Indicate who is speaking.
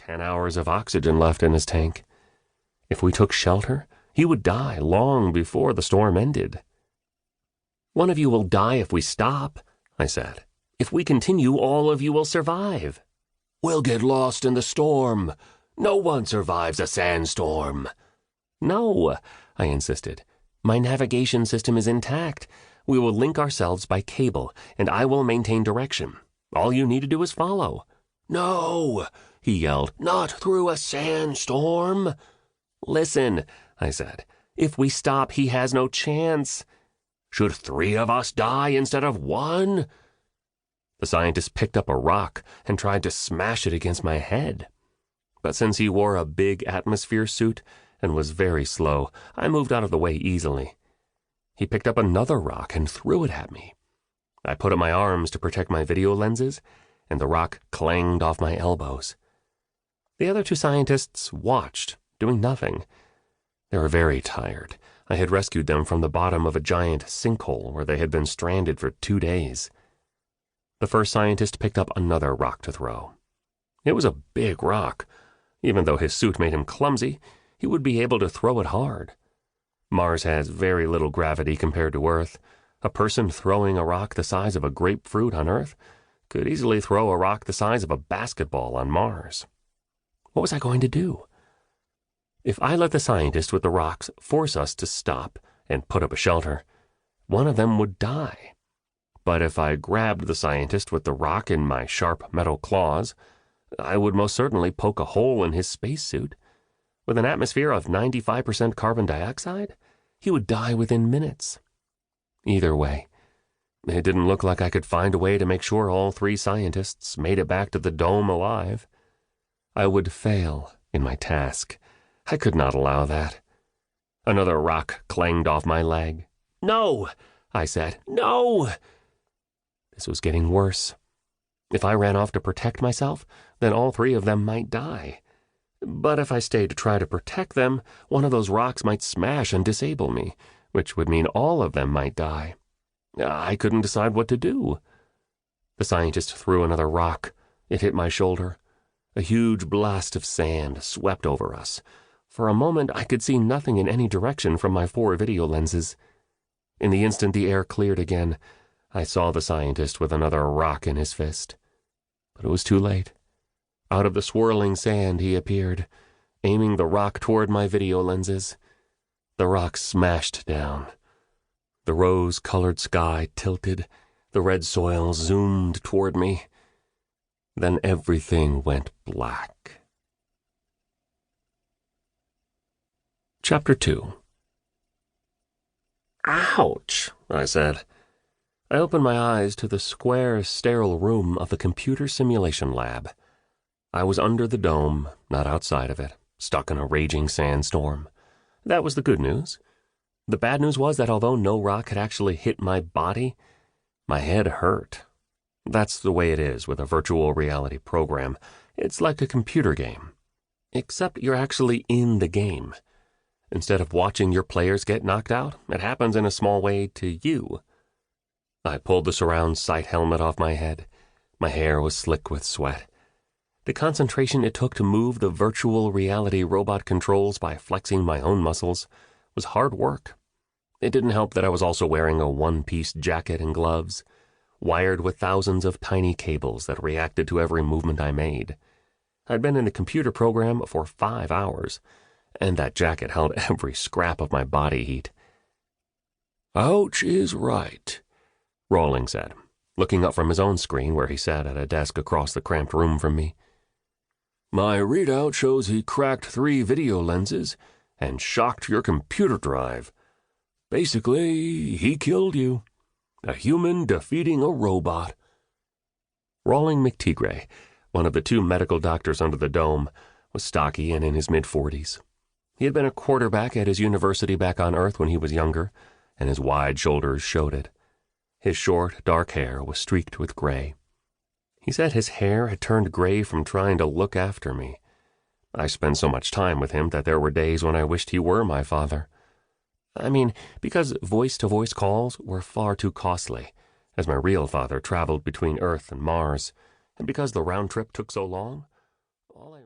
Speaker 1: 10 hours of oxygen left in his tank. If we took shelter, he would die long before the storm ended. "One of you will die if we stop," I said. "If we continue, all of you will survive." "We'll get lost in the storm. No one survives a sandstorm." "No," I insisted. "My navigation system is intact. We will link ourselves by cable, and I will maintain direction. All you need to do is follow." "No," he yelled, "not through a sandstorm." "Listen," I said. "If we stop, he has no chance." "Should 3 of us die instead of 1? The scientist picked up a rock and tried to smash it against my head. But since he wore a big atmosphere suit and was very slow, I moved out of the way easily. He picked up another rock and threw it at me. I put up my arms to protect my video lenses, and the rock clanged off my elbows. The other 2 scientists watched, doing nothing. They were very tired. I had rescued them from the bottom of a giant sinkhole where they had been stranded for 2 days. The first scientist picked up another rock to throw. It was a big rock. Even though his suit made him clumsy, he would be able to throw it hard. Mars has very little gravity compared to Earth. A person throwing a rock the size of a grapefruit on Earth could easily throw a rock the size of a basketball on Mars. What was I going to do? If I let the scientist with the rocks force us to stop and put up a shelter, one of them would die. But if I grabbed the scientist with the rock in my sharp metal claws, I would most certainly poke a hole in his spacesuit. With an atmosphere of 95% carbon dioxide, he would die within minutes. Either way, it didn't look like I could find a way to make sure all 3 scientists made it back to the dome alive. I would fail in my task. I could not allow that. Another rock clanged off my leg. "No," I said. "No." This was getting worse. If I ran off to protect myself, then all 3 of them might die. But if I stayed to try to protect them, one of those rocks might smash and disable me, which would mean all of them might die. I couldn't decide what to do. The scientist threw another rock. It hit my shoulder. A huge blast of sand swept over us. For a moment, I could see nothing in any direction from my 4 video lenses. In the instant the air cleared again, I saw the scientist with another rock in his fist. But it was too late. Out of the swirling sand he appeared, aiming the rock toward my video lenses. The rock smashed down. The rose-colored sky tilted. The red soil zoomed toward me. Then everything went black. Chapter 2. "Ouch," I said. I opened my eyes to the square, sterile room of the computer simulation lab. I was under the dome, not outside of it, stuck in a raging sandstorm. That was the good news. The bad news was that although no rock had actually hit my body, my head hurt. That's the way it is with a virtual reality program. It's like a computer game. Except you're actually in the game. Instead of watching your players get knocked out, it happens in a small way to you. I pulled the surround sight helmet off my head. My hair was slick with sweat. The concentration it took to move the virtual reality robot controls by flexing my own muscles was hard work. It didn't help that I was also wearing a one-piece jacket and gloves, wired with thousands of tiny cables that reacted to every movement I made. I'd been in the computer program for 5 hours, and that jacket held every scrap of my body heat. "Ouch is right," Rawling said, looking up from his own screen where he sat at a desk across the cramped room from me. "My readout shows he cracked 3 video lenses and shocked your computer drive. Basically, he killed you. A human defeating a robot." Rawling McTigray, one of the 2 medical doctors under the dome, was stocky and in his mid-40s. He had been a quarterback at his university back on Earth when he was younger, and his wide shoulders showed it. His short, dark hair was streaked with gray. He said his hair had turned gray from trying to look after me. I spent so much time with him that there were days when I wished he were my father. I mean, because voice-to-voice calls were far too costly, as my real father traveled between Earth and Mars, and because the round trip took so long, all I